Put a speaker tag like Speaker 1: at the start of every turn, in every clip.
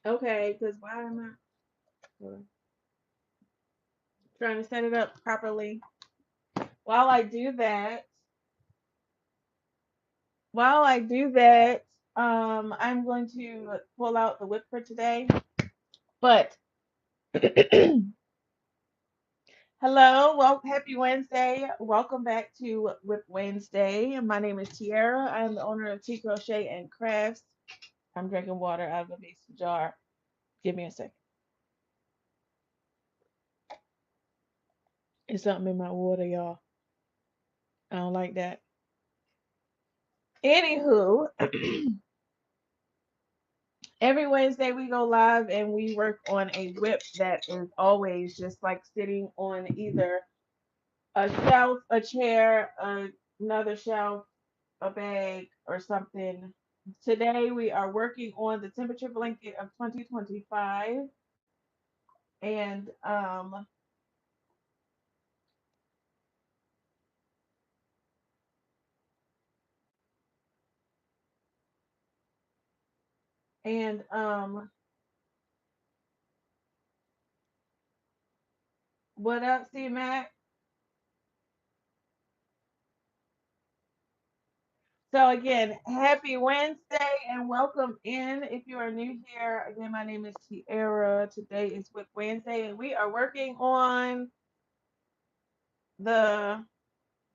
Speaker 1: Okay, because why am I trying to set it up properly? While I do that, while I do that, I'm going to pull out the whip for today. But hello, well, happy Wednesday. Welcome back to WIP Wednesday. My name is Tierra. I'm the owner of Tea Crochet and Crafts. I'm drinking water out of a mason jar. Give me a second. It's something in my water, y'all. I don't like that. Anywho, every Wednesday we go live and we work on a whip that is always just like sitting on either a shelf, a chair, another shelf, a bag, or something. Today we are working on the temperature blanket of 2025, and and what up, C Mac? So again, happy Wednesday and welcome in. If you are new here, again, my name is Tierra. Today is WIP Wednesday, and we are working on the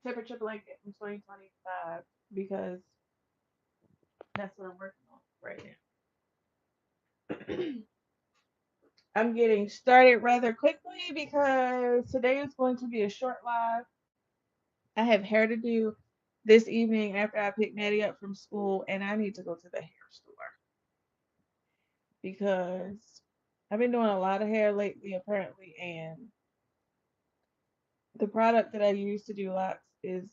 Speaker 1: temperature blanket in 2025 because that's what I'm working on right now. I'm getting started rather quickly because today is going to be a short live. I have hair to do this evening after I pick Maddie up from school, and I need to go to the hair store because I've been doing a lot of hair lately, apparently, and the product that I use to do locks is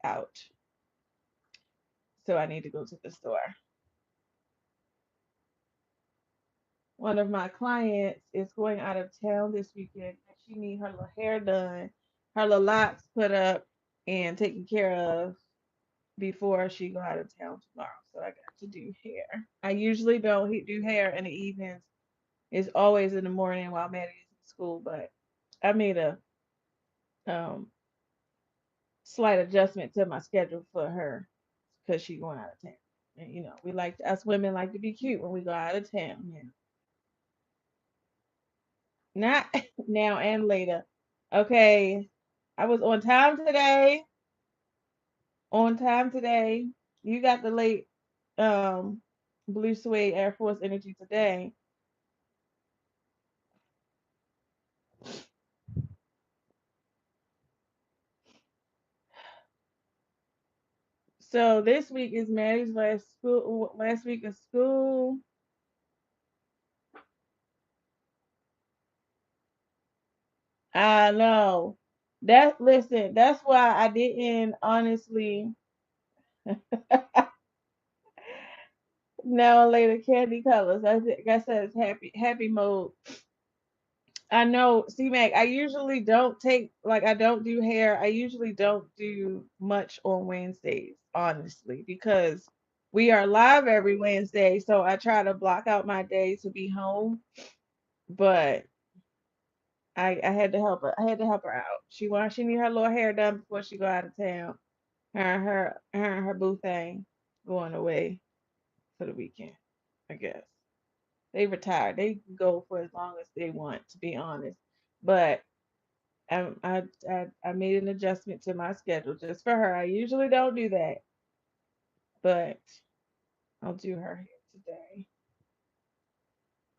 Speaker 1: out. So I need to go to the store. One of my clients is going out of town this weekend and she needs her little hair done, her little locks put up and taken care of before she go out of town tomorrow. So I got to do hair. I usually don't do hair in the evenings. It's always in the morning while Maddie is in school, but I made a um, slight adjustment to my schedule for her because she's going out of town. And we like us women like to be cute when we go out of town. Not now and later. Okay. I was on time today. On time today. You got the late um blue suede Air Force energy today. So this week is Maddie's last week of school. I know. That's why I didn't honestly now and later candy colors. I said it's happy mode. I know, C Mac, I usually don't I don't do hair. I usually don't do much on Wednesdays, honestly, because we are live every Wednesday. So I try to block out my day to be home. But I had to help her. I had to help her out. She need her little hair done before she go out of town. Her boo thing going away for the weekend, I guess. They retired. They can go for as long as they want, to be honest. But I made an adjustment to my schedule just for her. I usually don't do that, but I'll do her hair today.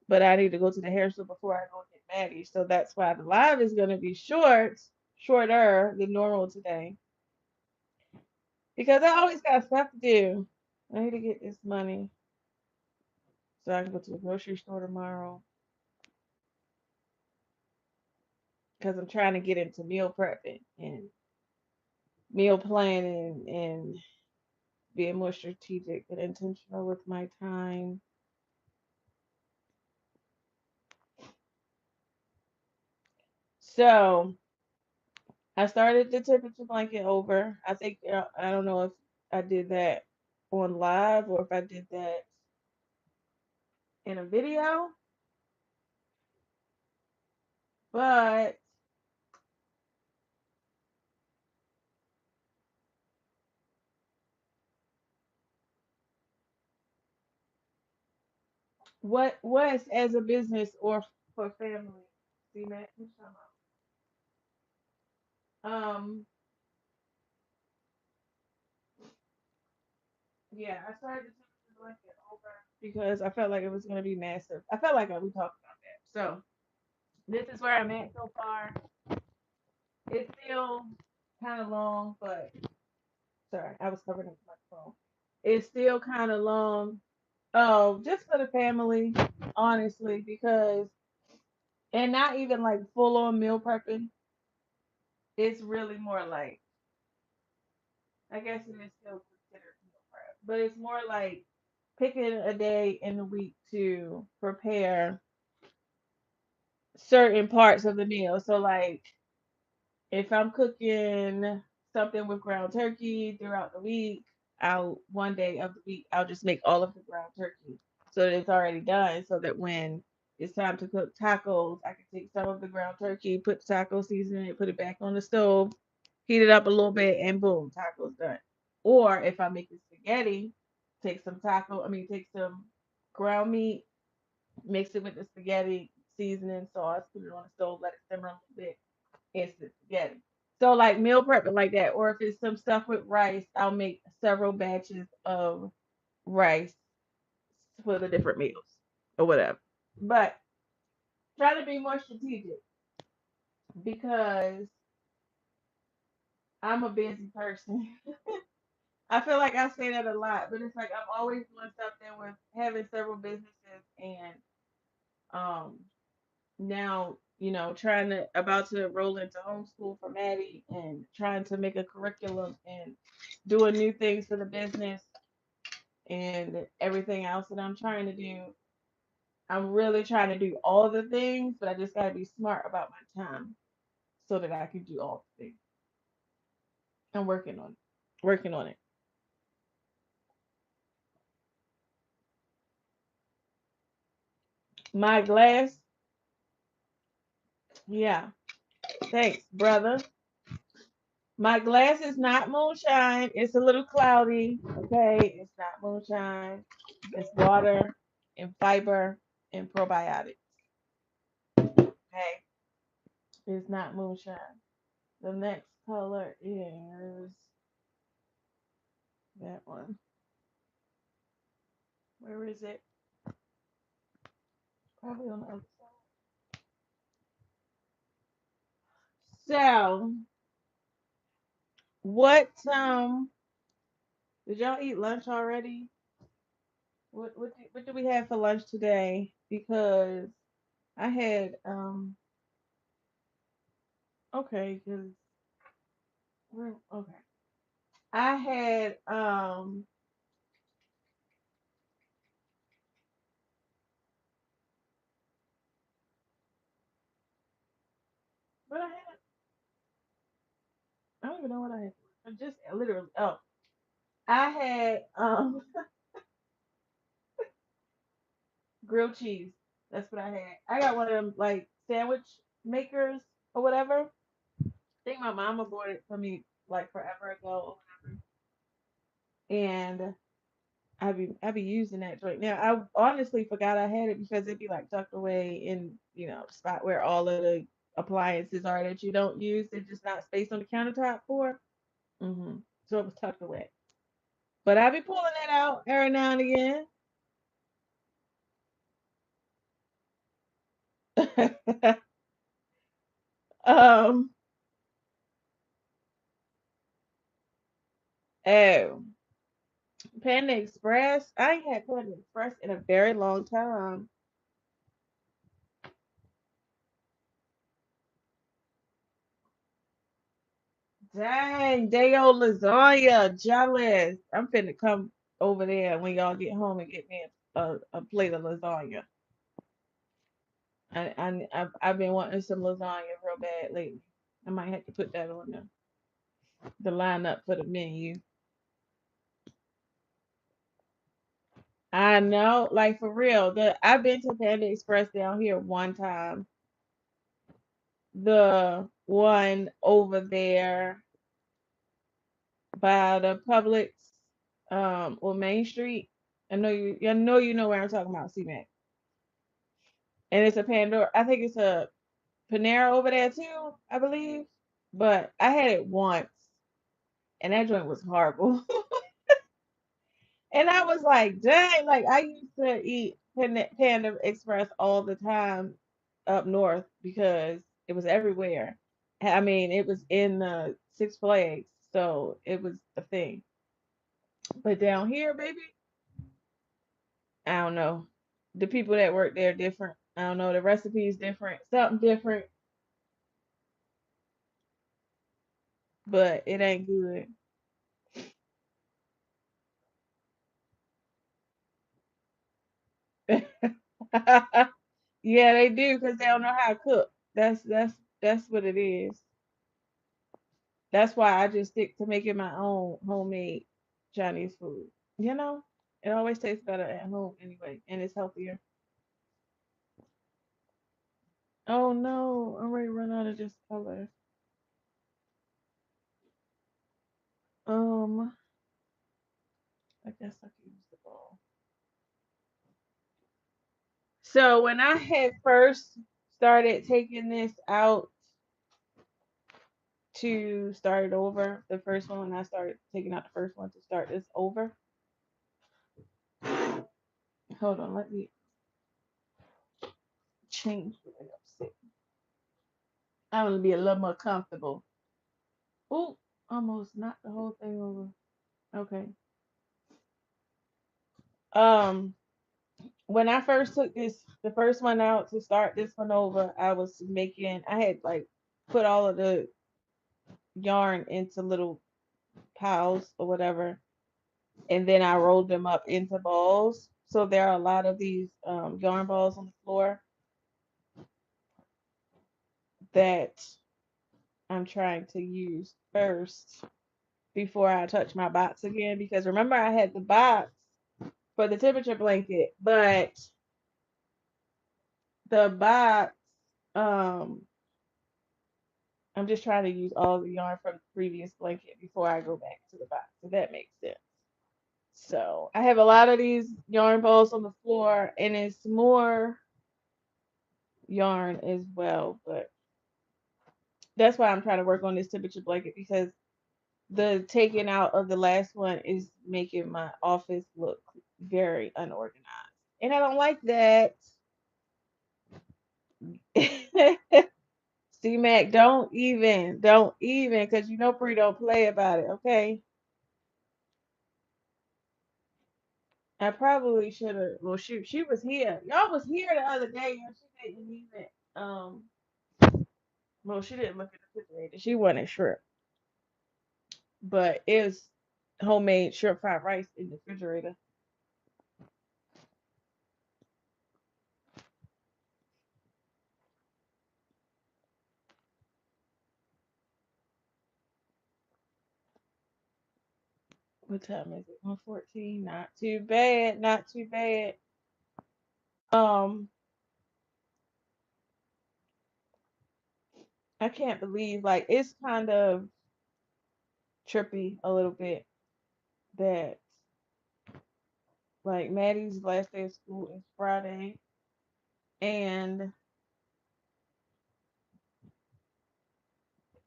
Speaker 1: But I need to go to the hair store before I go get Maddie, so that's why the live is gonna be shorter than normal today, because I always got stuff to do. I need to get this money so I can go to the grocery store tomorrow because I'm trying to get into meal prepping and meal planning and being more strategic and intentional with my time. So I started the temperature blanket over. I think I don't know if I did that on live or if I did that. in a video, but what was as a business or for family? See, Matt, what you talking about? Yeah, I started to turn the blanket over because I felt like it was gonna be massive. I felt like we talked about that. So this is where I'm at so far. It's still kind of long, but sorry, I was covering up my phone. It's still kind of long. Oh, just for the family, honestly, because and not even like full on meal prepping. It's really more like I guess it is still considered meal prep, but it's more like picking a day in the week to prepare certain parts of the meal. So like if I'm cooking something with ground turkey throughout the week, I'll one day of the week I'll just make all of the ground turkey so that it's already done so that when it's time to cook tacos, I can take some of the ground turkey, put taco seasoning, in it, put it back on the stove, heat it up a little bit, and boom, tacos done. Or if I'm making spaghetti, take some ground meat, mix it with the spaghetti seasoning sauce, put it on the stove, let it simmer a little bit, instant spaghetti. So like meal prepping like that, or if it's some stuff with rice, I'll make several batches of rice for the different meals or whatever. But try to be more strategic because I'm a busy person. I feel like I say that a lot, but it's like I'm always doing something with having several businesses and um now, trying to about to roll into homeschool for Maddie and trying to make a curriculum and doing new things for the business and everything else that I'm trying to do. I'm really trying to do all the things, but I just got to be smart about my time so that I can do all the things. I'm working on it. Working on it. My glass, yeah. Thanks, brother. My glass is not moonshine. It's a little cloudy. Okay. It's not moonshine. It's water and fiber and probiotics. Okay. It's not moonshine. The next color is that one. Where is it? Probably on the other side. So, what did y'all eat lunch already? What do we have for lunch today? Because I had okay, because okay. I had what I had I don't even know what I had. I just literally I had grilled cheese. That's what I had. I got one of them like sandwich makers or whatever. I think my mama bought it for me like forever ago or whatever. And I be using that joint. Now I honestly forgot I had it because it'd be like tucked away in, the spot where all of the appliances are that you don't use. There's just not space on the countertop for. So it was tucked away. But I be pulling that out every now and again. um oh, Panda Express. I ain't had Panda Express in a very long time. Dang, day old lasagna. Jealous. I'm finna come over there when y'all get home and get me a plate of lasagna. I've been wanting some lasagna real bad lately. I might have to put that on the lineup for the menu. I know, like for real. I've been to Panda Express down here one time. The one over there by the Publix, on Main Street. I know where I'm talking about, C-Mac. And it's a Pandora. I think it's a Panera over there too, I believe. But I had it once, and that joint was horrible. And I was like, dang, like I used to eat Panda Express all the time up north because it was everywhere. I mean, it was in the Six Flags, so it was a thing. But down here, baby, I don't know. The people that work there different. I don't know. The recipe is different, something different, but it ain't good. Yeah, they do because they don't know how to cook. That's what it is. That's why I just stick to making my own homemade Chinese food. You know, it always tastes better at home anyway, and it's healthier. Oh no, I'm ready to run out of this color. Um, I guess I can use the ball. So when I had first started taking this out to start it over, the first one when I started taking out the first one to start this over. Hold on, let me change the way I'm sitting. I'm gonna be a little more comfortable. Ooh, almost knocked the whole thing over. Okay. Um, when I first took the first one out to start this one over, I had like put all of the yarn into little piles or whatever, and then I rolled them up into balls. So there are a lot of these yarn balls on the floor that I'm trying to use first before I touch my box again. Because remember, I had the box for the temperature blanket, but the box, um, I'm just trying to use all the yarn from the previous blanket before I go back to the box. If that makes sense. So I have a lot of these yarn balls on the floor, and it's more yarn as well. But that's why I'm trying to work on this temperature blanket because the taking out of the last one is making my office look very unorganized. And I don't like that. C Mac, don't even, because you know Bree don't play about it, okay? I probably should have. Well, shoot, she was here. Y'all was here the other day, and she didn't even. Well, she didn't look at the refrigerator. She wanted shrimp, but it's homemade shrimp fried rice in the refrigerator. What time is it? 1:14. Not too bad. Not too bad. Um, I can't believe like it's kind of trippy a little bit that like Maddie's last day of school is Friday, and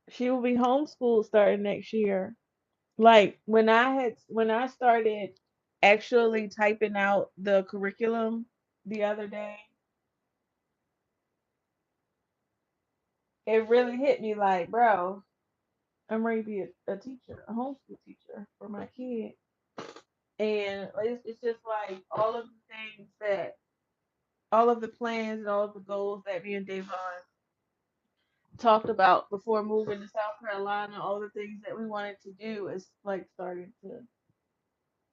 Speaker 1: she will be homeschooled starting next year. Like when I started actually typing out the curriculum the other day, it really hit me like, bro, I'm ready to be a teacher, a homeschool teacher for my kid. And it's just like all of the plans and all of the goals that me and Davon talked about before moving to South Carolina, all the things that we wanted to do is like starting to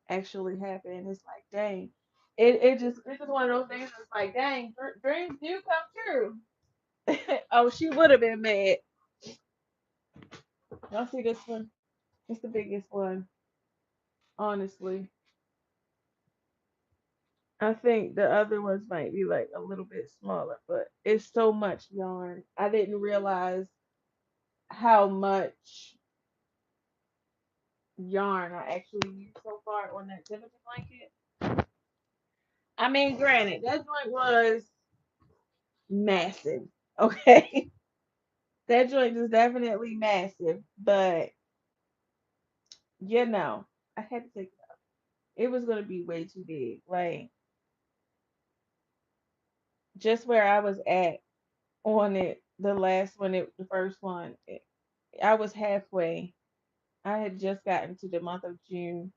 Speaker 1: actually happen. It's like, dang. It's just one of those things that's like, dang, dreams do come true. Oh, she would have been mad. Y'all see this one? It's the biggest one, honestly. I think the other ones might be like a little bit smaller, but it's so much yarn. I didn't realize how much yarn I actually used so far on that Timothy blanket. I mean, granted, that joint was massive. Okay. That joint is definitely massive, but you know, I had to take it out. It was gonna be way too big. Like just where I was at on it, the last one, the first one, I was halfway. I had just gotten to the month of June,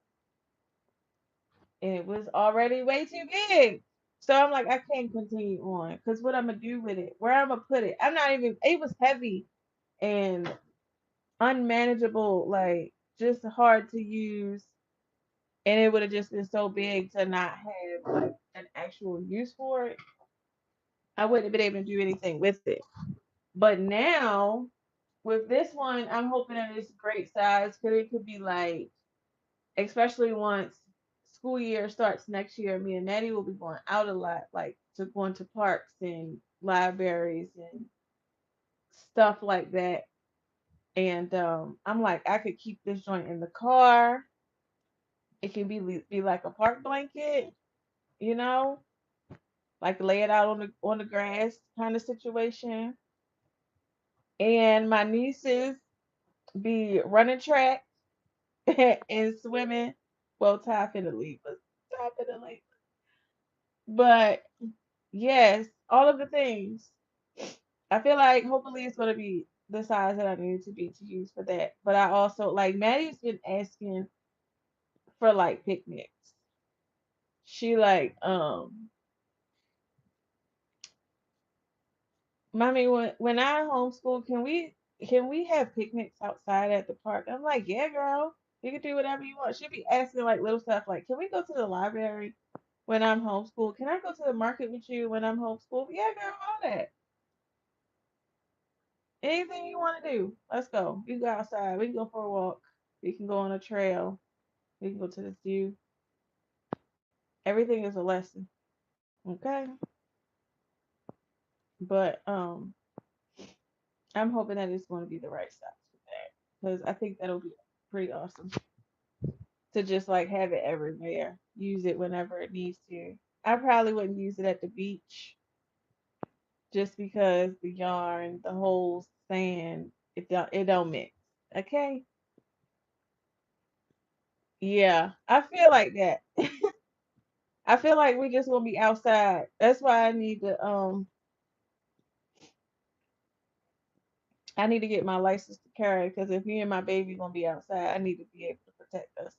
Speaker 1: and it was already way too big. So I'm like, I can't continue on because what I'm gonna do with it, where I'm gonna put it, I'm not even. It was heavy and unmanageable, like just hard to use, and it would have just been so big to not have like an actual use for it. I wouldn't have been able to do anything with it. But now with this one, I'm hoping that it's great size because it could be like, especially once school year starts next year, me and Maddie will be going out a lot, like to going to parks and libraries and stuff like that. And I'm like, I could keep this joint in the car. It can be like a park blanket, you know, like lay it out on the grass kind of situation. And my nieces be running track and swimming. Well, Ty finna leave us. Ty finna leave. But yes, all of the things. I feel like hopefully it's gonna be the size that I need it to be to use for that. But I also like Maddie's been asking for like picnics. She like, mommy, when I homeschool, can we have picnics outside at the park? I'm like, yeah, girl, you can do whatever you want. She'll be asking like little stuff like, can we go to the library when I'm homeschooled? Can I go to the market with you when I'm homeschooled? Yeah, girl, all that. Anything you want to do, let's go. We can go outside. We can go for a walk. We can go on a trail. We can go to the zoo. Everything is a lesson. Okay. But I'm hoping that it's going to be the right size for that. Because I think that'll be pretty awesome to just like have it everywhere. Use it whenever it needs to. I probably wouldn't use it at the beach just because the yarn, the whole sand, it don't mix. Okay? Yeah. I feel like that. I feel like we just gonna be outside. That's why I need to get my license to carry because if me and my baby gonna be outside, I need to be able to protect us.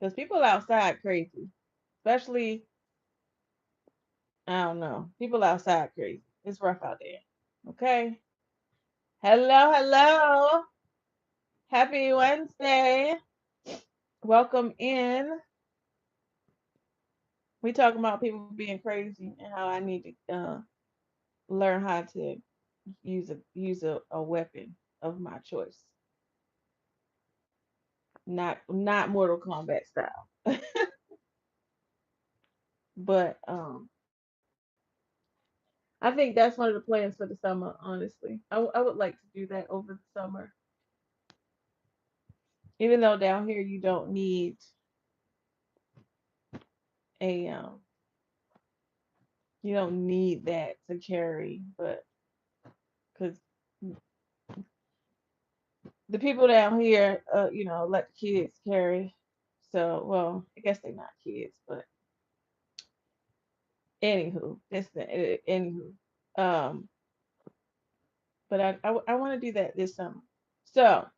Speaker 1: Because people outside crazy, especially I don't know, people outside crazy. It's rough out there. Okay. Hello, hello. Happy Wednesday. Welcome in. We talking about people being crazy and how I need to learn how to use a weapon of my choice, not Mortal Kombat style. But I think that's one of the plans for the summer. Honestly, I would like to do that over the summer. Even though down here a you don't need that to carry, but because the people down here, let the kids carry. So, well, I guess they're not kids, but anywho, anywho. Um, but I want to do that this summer. So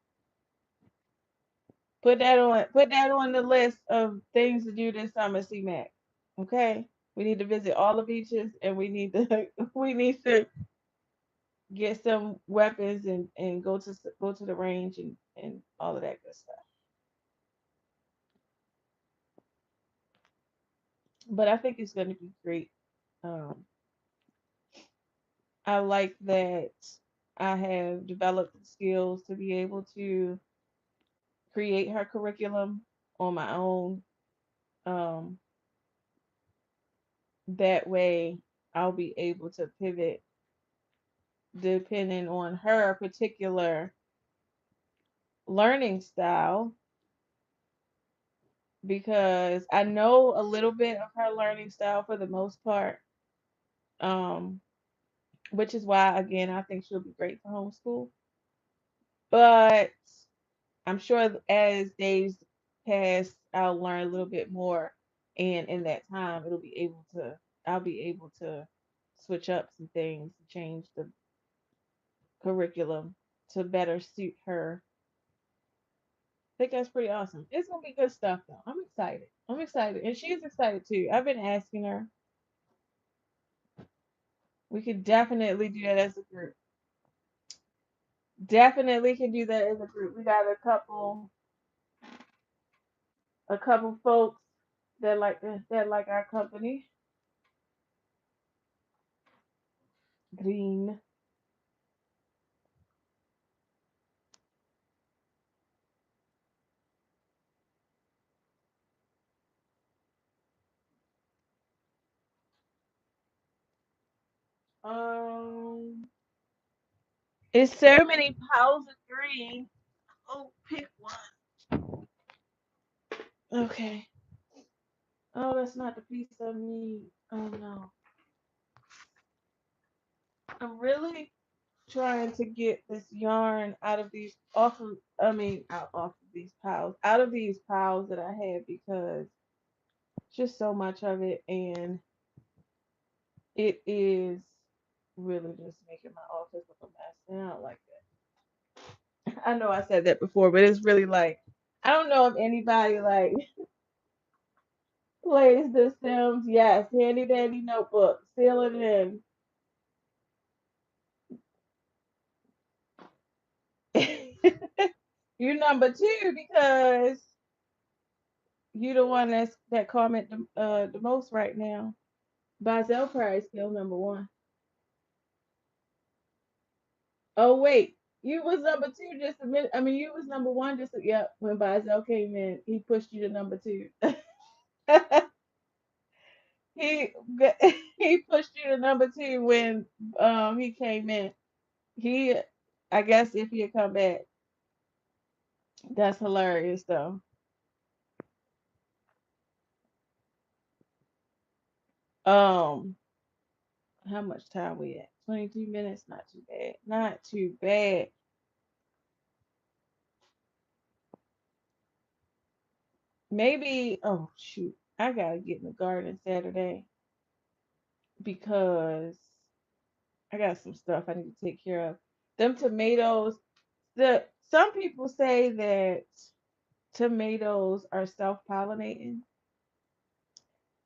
Speaker 1: put that on the list of things to do this summer, C Mac. Okay, we need to visit all the beaches, and we need to we need to get some weapons and go to the range and all of that good stuff. But I think it's going to be great. Um, I like that I have developed the skills to be able to create her curriculum on my own. Um, That way I'll be able to pivot depending on her particular learning style, because I know a little bit of her learning style for the most part. Um, which is why again I think she'll be great for homeschool. But I'm sure as days pass, I'll learn a little bit more, and in that time, I'll be able to switch up some things, change the curriculum to better suit her. I think that's pretty awesome. It's gonna be good stuff though. I'm excited. I'm excited, and she's excited too. I've been asking her. We could definitely do that as a group. Definitely can do that as a group. We got a couple folks that like our company. Green. Um, it's so many piles of green. Oh, pick one. Okay. Oh, that's not the piece I need. Oh no. I'm really trying to get this yarn out of these off of I mean out off of these piles. Out of these piles that I have, because just so much of it, and it is really just making my office look a mess. And I don't like that. I know I said that before, but it's really like I don't know if anybody like plays the Sims. Yes, handy dandy notebook. Seal it in. You're number two because you the one that comment the most right now. Bazel probably still number one. Oh wait, you was number two just a minute. I mean, you was number one just yep. When Bazel came in, he pushed you to number two. he he pushed you to number two when he came in. He, I guess if he'd come back, that's hilarious though. Um, how much time we at? 22 minutes. Not too bad. Not too bad. Maybe. Oh shoot, I gotta get in the garden Saturday because I got some stuff I need to take care of. Them tomatoes. Some people say that tomatoes are self-pollinating,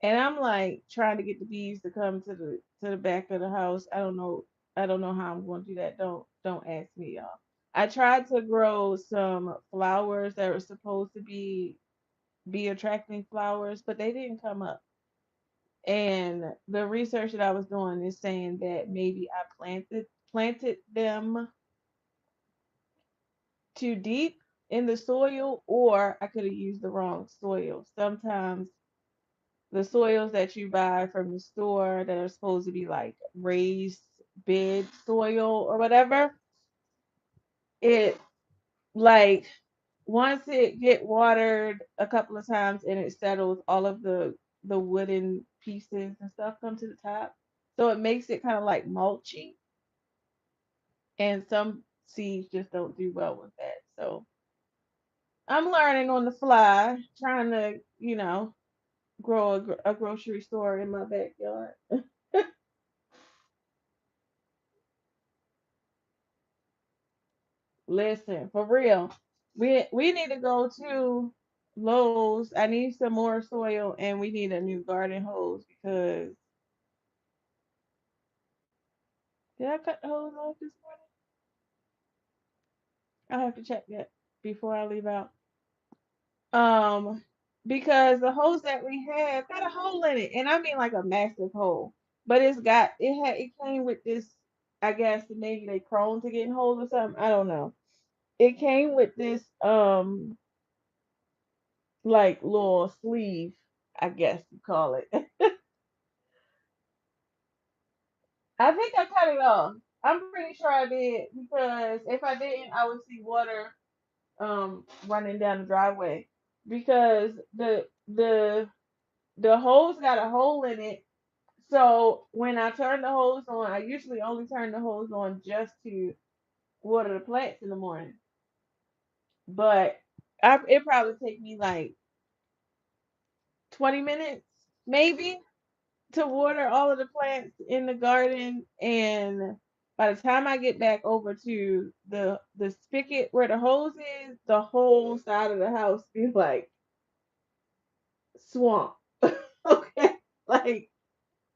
Speaker 1: and I'm like trying to get the bees to come to the back of the house. I don't know. I don't know how I'm going to do that. Don't ask me, y'all. I tried to grow some flowers that were supposed to be attracting flowers, but they didn't come up. And the research that I was doing is saying that maybe I planted them too deep in the soil, or I could have used the wrong soil. Sometimes the soils that you buy from the store that are supposed to be like raised bed soil or whatever, it like once it get watered a couple of times and it settles, all of the wooden pieces and stuff come to the top. So it makes it kind of like mulchy, and some seeds just don't do well with that. So I'm learning on the fly, trying to, grow a grocery store in my backyard. Listen, for real, we need to go to Lowe's. I need some more soil, and we need a new garden hose because did I cut the hose off this morning? I have to check that before I leave out. Um, because the hose that we have got a hole in it, and I mean like a massive hole. But it came with this. I guess maybe they prone to getting holes or something. I don't know. It came with this like little sleeve, I guess you call it. I think I cut it off. I'm pretty sure I did because if I didn't, I would see water running down the driveway because the hose got a hole in it. So when I turn the hose on, I usually only turn the hose on just to water the plants in the morning. But it probably take me like 20 minutes, maybe, to water all of the plants in the garden. And by the time I get back over to the spigot where the hose is, the whole side of the house be like swamp. Okay,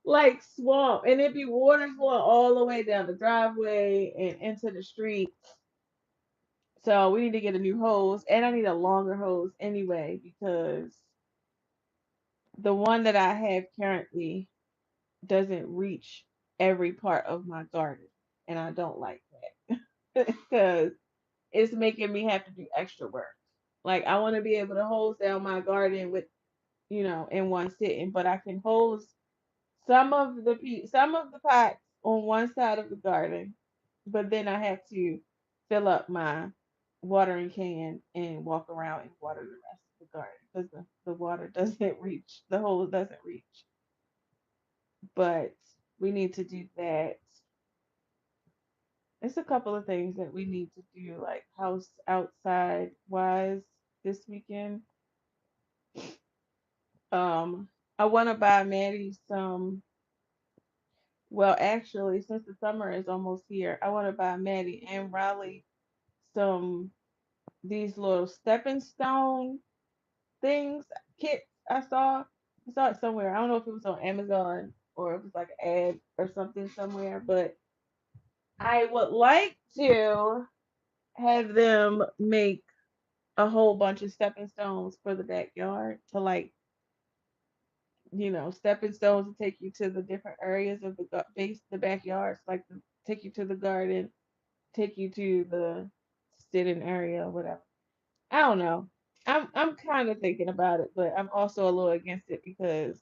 Speaker 1: like swamp, and it be water going all the way down the driveway and into the street. So we need to get a new hose, and I need a longer hose anyway because the one that I have currently doesn't reach every part of my garden, and I don't like that because it's making me have to do extra work. Like I want to be able to hose down my garden with, in one sitting, but I can hose some of the pots on one side of the garden, but then I have to fill up my watering can and walk around and water the rest of the garden because the water doesn't reach, the hose doesn't reach. But we need to do that. It's a couple of things that we need to do, like house outside wise this weekend. Um, I want to buy Maddie some. Well, actually, since the summer is almost here, I want to buy Maddie and Riley some these little stepping stone things kits. I saw it somewhere. I don't know if it was on Amazon or if it was like an ad or something somewhere, but I would like to have them make a whole bunch of stepping stones for the backyard to like, stepping stones to take you to the different areas of the backyards, like take you to the garden, take you to the sitting area or whatever. I don't know. I'm kind of thinking about it, but I'm also a little against it because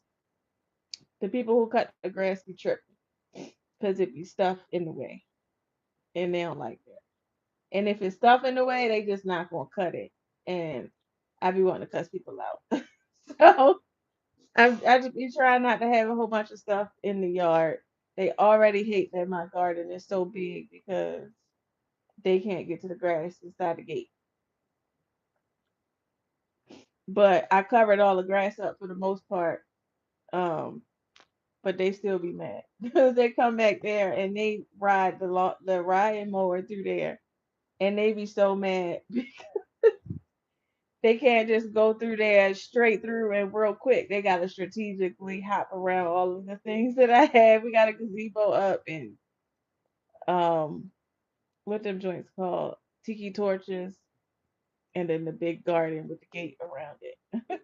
Speaker 1: the people who cut the grass be tripping because it be stuff in the way, and they don't like that. And if it's stuff in the way, they just not gonna cut it, and I be wanting to cuss people out. So I just be trying not to have a whole bunch of stuff in the yard. They already hate that my garden is so big because they can't get to the grass inside the gate. But I covered all the grass up for the most part. Um, but they still be mad because they come back there and they ride the riding mower through there, and they be so mad. They can't just go through there straight through and real quick. They gotta strategically hop around all of the things that I have. We got a gazebo up and um what them joints called? Tiki torches, and then the big garden with the gate around it.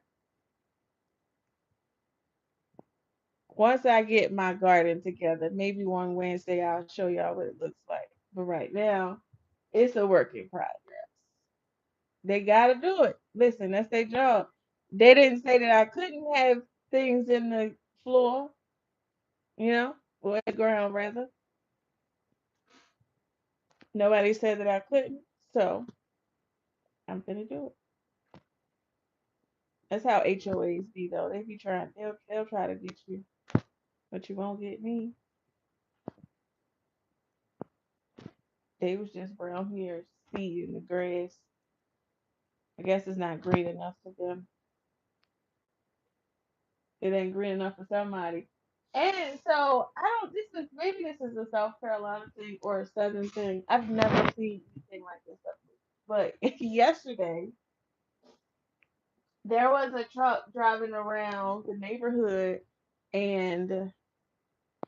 Speaker 1: Once I get my garden together, maybe one Wednesday I'll show y'all what it looks like. But right now, it's a work in progress. They gotta do it. Listen, that's their job. They didn't say that I couldn't have things in the floor, or the ground rather. Nobody said that I couldn't, so I'm gonna do it. That's how HOAs be though. They be trying. They'll try to get you, but you won't get me. They was just around here seeding the grass. I guess it's not green enough for them. It ain't green enough for somebody. And so I don't. This is a South Carolina thing or a Southern thing. I've never seen anything like this up here. But yesterday there was a truck driving around the neighborhood, and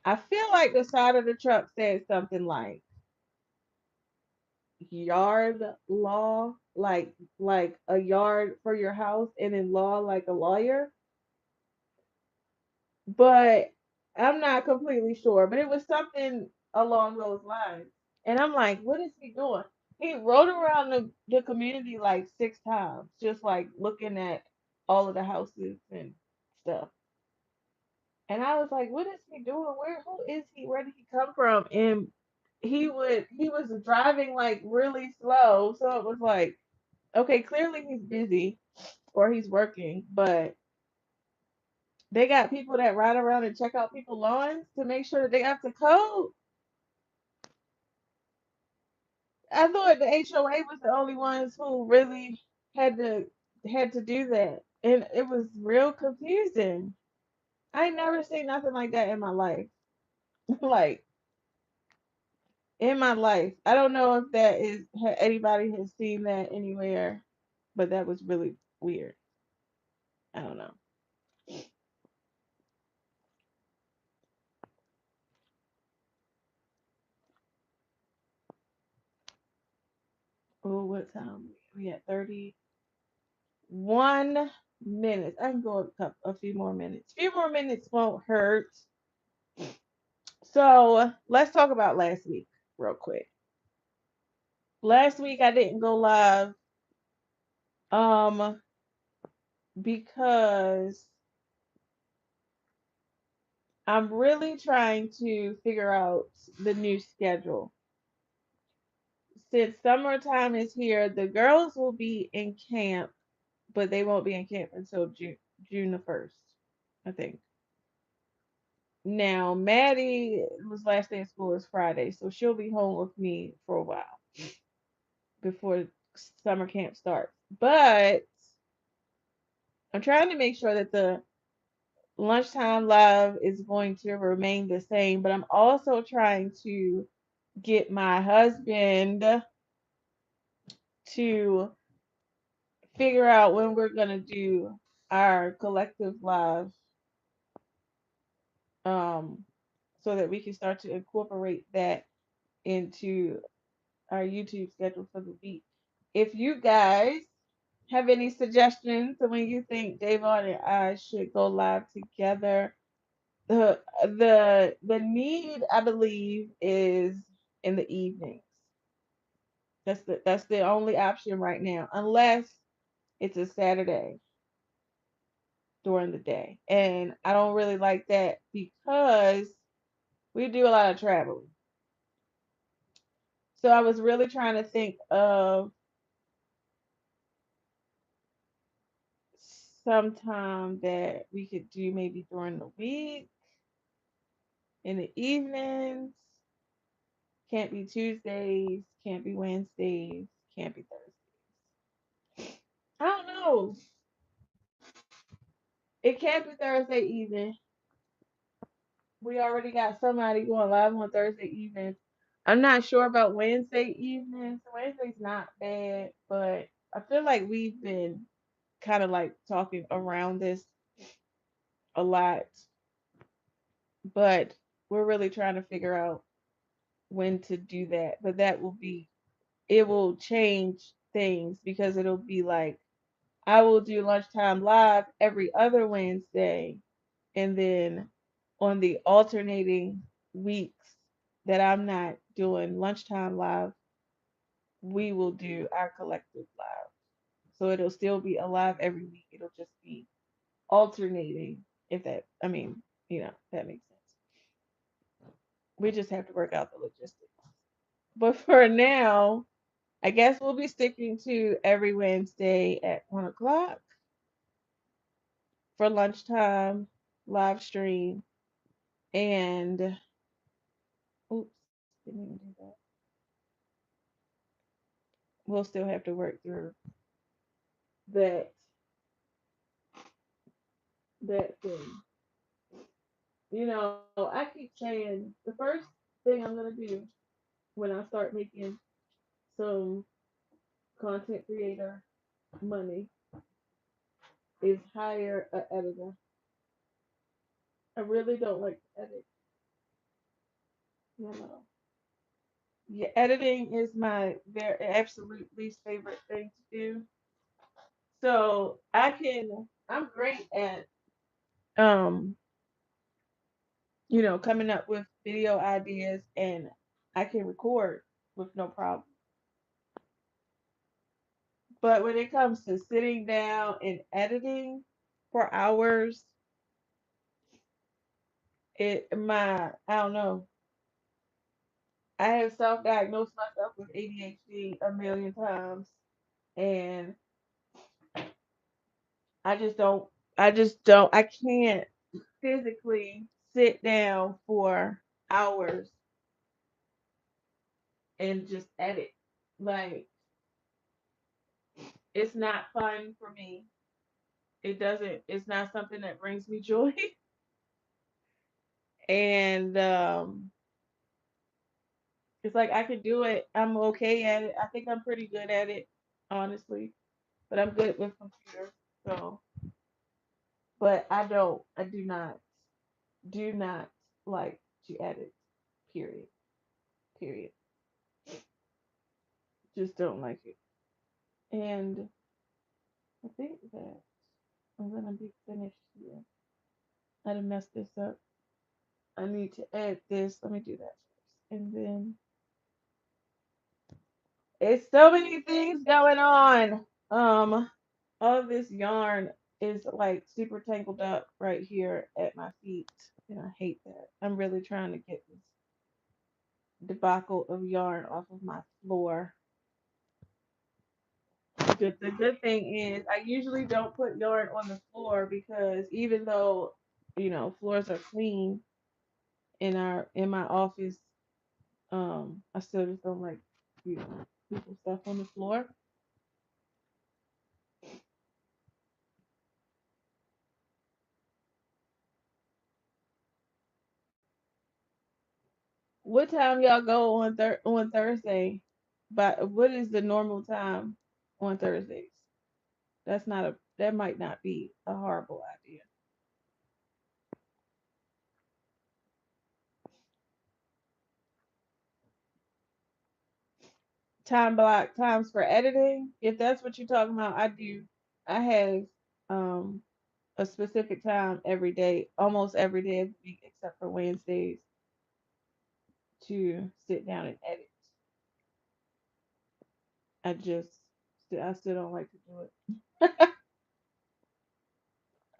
Speaker 1: I feel like the side of the truck said something like yard law, like a yard for your house, and in law like a lawyer. But I'm not completely sure. But it was something along those lines. And I'm like, what is he doing? He rode around the community like 6 times, just like looking at all of the houses and stuff. And I was like, what is he doing? Who is he? Where did he come from? And he was driving like really slow. So it was like, okay, clearly he's busy or he's working, but they got people that ride around and check out people's lawns to make sure that they have the code. I thought the HOA was the only ones who really had to had to do that. And it was real confusing. I ain't never seen nothing like that in my life. Like in my life. I don't know if that is anybody has seen that anywhere, but that was really weird. I don't know. Oh, what time? We at 31 minutes. I can go a few more minutes. A few more minutes won't hurt. So let's talk about last week real quick. Last week I didn't go live um because I'm really trying to figure out the new schedule. Since summertime is here, the girls will be in camp, but they won't be in camp until June the 1st, I think. Now, Maddie was last day of school is Friday, so she'll be home with me for a while before summer camp starts. But I'm trying to make sure that the lunchtime live is going to remain the same, but I'm also trying to get my husband to figure out when we're gonna do our collective live, um, so that we can start to incorporate that into our YouTube schedule for the week. If you guys have any suggestions of when you think Davon and I should go live together, the need I believe is in the evenings. That's the only option right now, unless it's a Saturday during the day. And I don't really like that because we do a lot of traveling. So I was really trying to think of sometime that we could do maybe during the week, in the evenings. Can't be Tuesdays, can't be Wednesdays, can't be Thursdays. I don't know. It can't be Thursday evening. We already got somebody going live on Thursday evenings. I'm not sure about Wednesday evenings. Wednesday's not bad, but I feel like we've been kind of like talking around this a lot, but we're really trying to figure out when to do that. But it will change things because it'll be like I will do lunchtime live every other Wednesday, and then on the alternating weeks that I'm not doing lunchtime live, we will do our collective live. So it'll still be alive every week. It'll just be alternating, if that, I mean, that makes sense. We just have to work out the logistics. But for now, I guess we'll be sticking to every Wednesday at 1 o'clock for lunchtime live stream. And oops, didn't even do that. We'll still have to work through that thing. I keep saying the first thing I'm gonna do when I start making some content creator money is hire an editor. I really don't like to edit. You know. Yeah, editing is my very absolute least favorite thing to do. So I'm great at um, coming up with video ideas and I can record with no problem. But when it comes to sitting down and editing for hours, I don't know. I have self-diagnosed myself with ADHD a million times, and I just don't. I just don't. I can't physically sit down for hours and just edit. Like, it's not fun for me. It doesn't. It's not something that brings me joy. And it's like I could do it. I'm okay at it. I think I'm pretty good at it, honestly. But I'm good with computers. So, but I do not like to edit. Period. Period. Just don't like it. And I think that I'm gonna be finished here. I done messed this up. I need to add this. Let me do that first. And then it's so many things going on. All this yarn is like super tangled up right here at my feet. And I hate that. I'm really trying to get this debacle of yarn off of my floor. The good thing is I usually don't put yarn on the floor because even though, floors are clean in my office, I still just don't like, people stuff on the floor. What time y'all go on Thursday? But what is the normal time on Thursdays? That might not be a horrible idea. Time block times for editing. If that's what you're talking about, I do. I have um a specific time every day, almost every day of the week except for Wednesdays to sit down and edit. I still don't like to do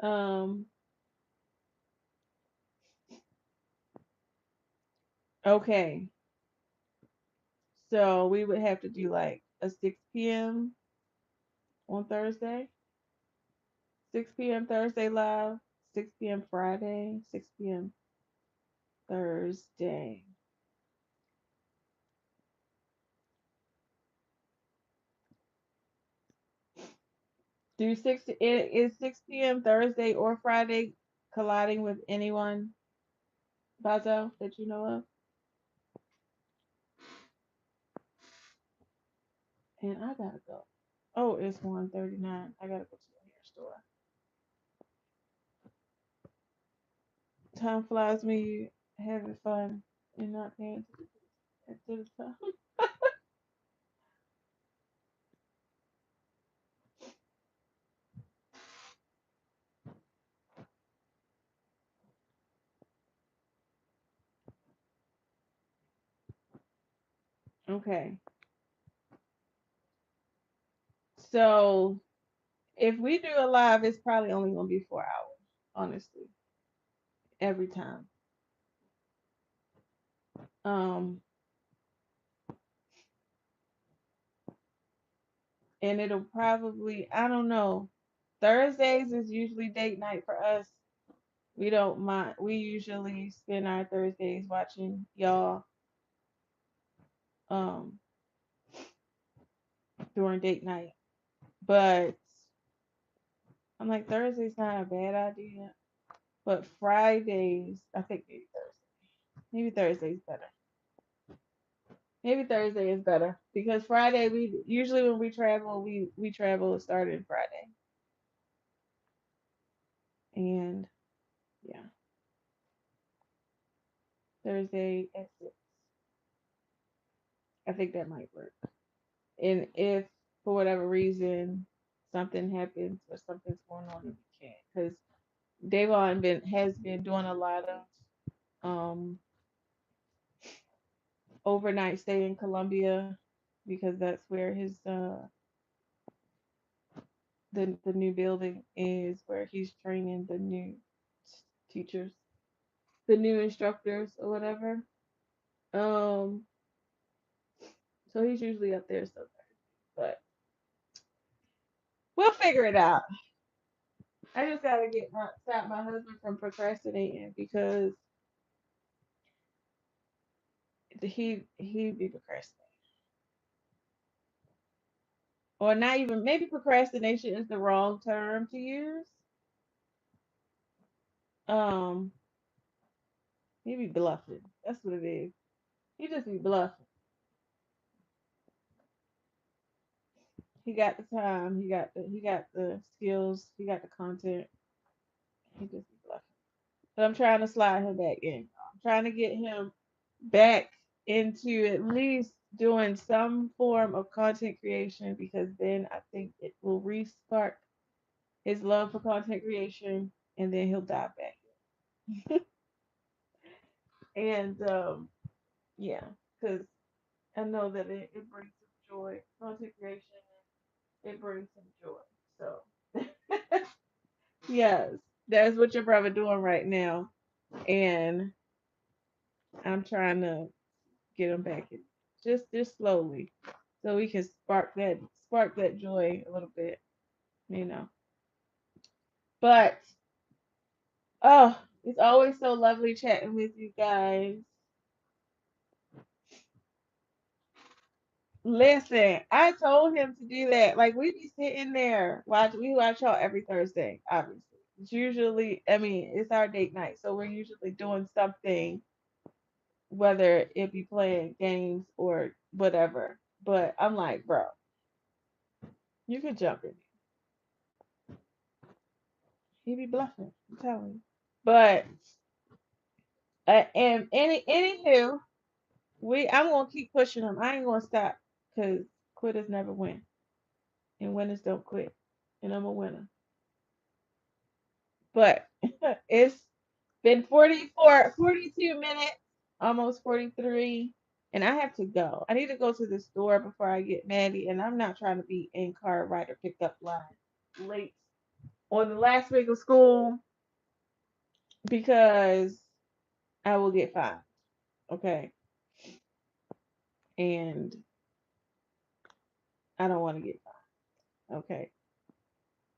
Speaker 1: it. um okay. So we would have to do like a 6 p.m. on Thursday. 6 p.m. Thursday live, 6 p.m. Friday, 6 p.m. Thursday. Is 6 p.m. Thursday or Friday colliding with anyone, Bazo, that you know of? And I gotta go. Oh, it's 1:39. I gotta go to the hair store. Time flies when you having fun and not paying attention to the time. Okay. So if we do a live, it's probably only gonna be 4 hours, honestly, every time. Um, and it'll probably, I don't know. Thursdays is usually date night for us. We don't mind. We usually spend our Thursdays watching y'all um during date night. But I'm like Thursday's not a bad idea. But Fridays, I think maybe Thursday. Maybe Thursday's better. Maybe Thursday is better because Friday we usually when we travel we travel starting Friday and yeah, Thursday at 6. I think that might work. And if for whatever reason something happens or something's going on and we can't, because Davon has been doing a lot of um overnight stay in Columbia because that's where his the new building is where he's training the new teachers. the new instructors or whatever. Um, so he's usually up there sometimes, but we'll figure it out. I just gotta stop my husband from procrastinating because he be procrastinating, or not even, maybe procrastination is the wrong term to use. Um, he be bluffing. That's what it is. He just be bluffing. He got the time. He got the skills. He got the content. He just be bluffing. But I'm trying to slide him back in. I'm trying to get him back into at least doing some form of content creation, because then I think it will respark his love for content creation, and then he'll dive back. And yeah, because I know that it brings some joy. Content creation, it brings some joy. So yes, that's what your brother doing right now, and I'm trying to get him back in, just slowly, so we can spark that joy a little bit, you know. But oh, it's always so lovely chatting with you guys. Listen, I told him to do that. Like, we be sitting there we watch y'all every Thursday, obviously. It's usually, I mean, it's our date night, so we're usually doing something, whether it be playing games or whatever. But I'm like, bro, you could jump in. He be bluffing, I'm telling you. But and anywho, I'm gonna keep pushing him. I ain't gonna stop, because quitters never win, and winners don't quit. And I'm a winner. But it's been 42 minutes, almost 43, and I have to go. I need to go to the store before I get Maddie, and I'm not trying to be in car ride or pick up line late on the last week of school, because I will get fined. Okay, and I don't want to get fined. Okay,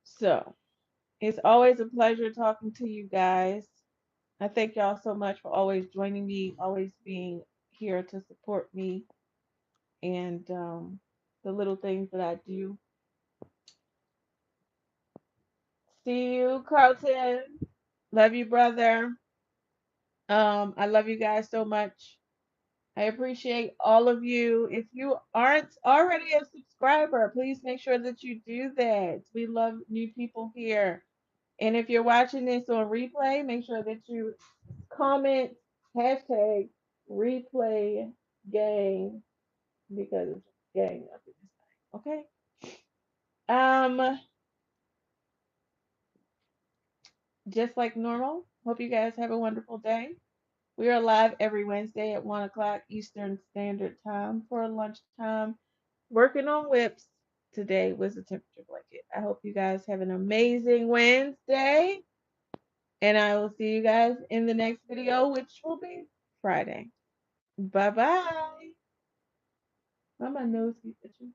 Speaker 1: so it's always a pleasure talking to you guys. I thank y'all so much for always joining me, always being here to support me, and the little things that I do. See you, Carlton. Love you, brother. I love you guys so much. I appreciate all of you. If you aren't already a subscriber, please make sure that you do that. We love new people here. And if you're watching this on replay, make sure that you comment hashtag replay gang, because it's gang up in this thing. Okay. Um, just like normal. Hope you guys have a wonderful day. We are live every Wednesday at 1 o'clock Eastern Standard Time for lunchtime. Working on whips. Today was a temperature blanket. I hope you guys have an amazing Wednesday. And I will see you guys in the next video, which will be Friday. Bye bye. Why my nose keep itching?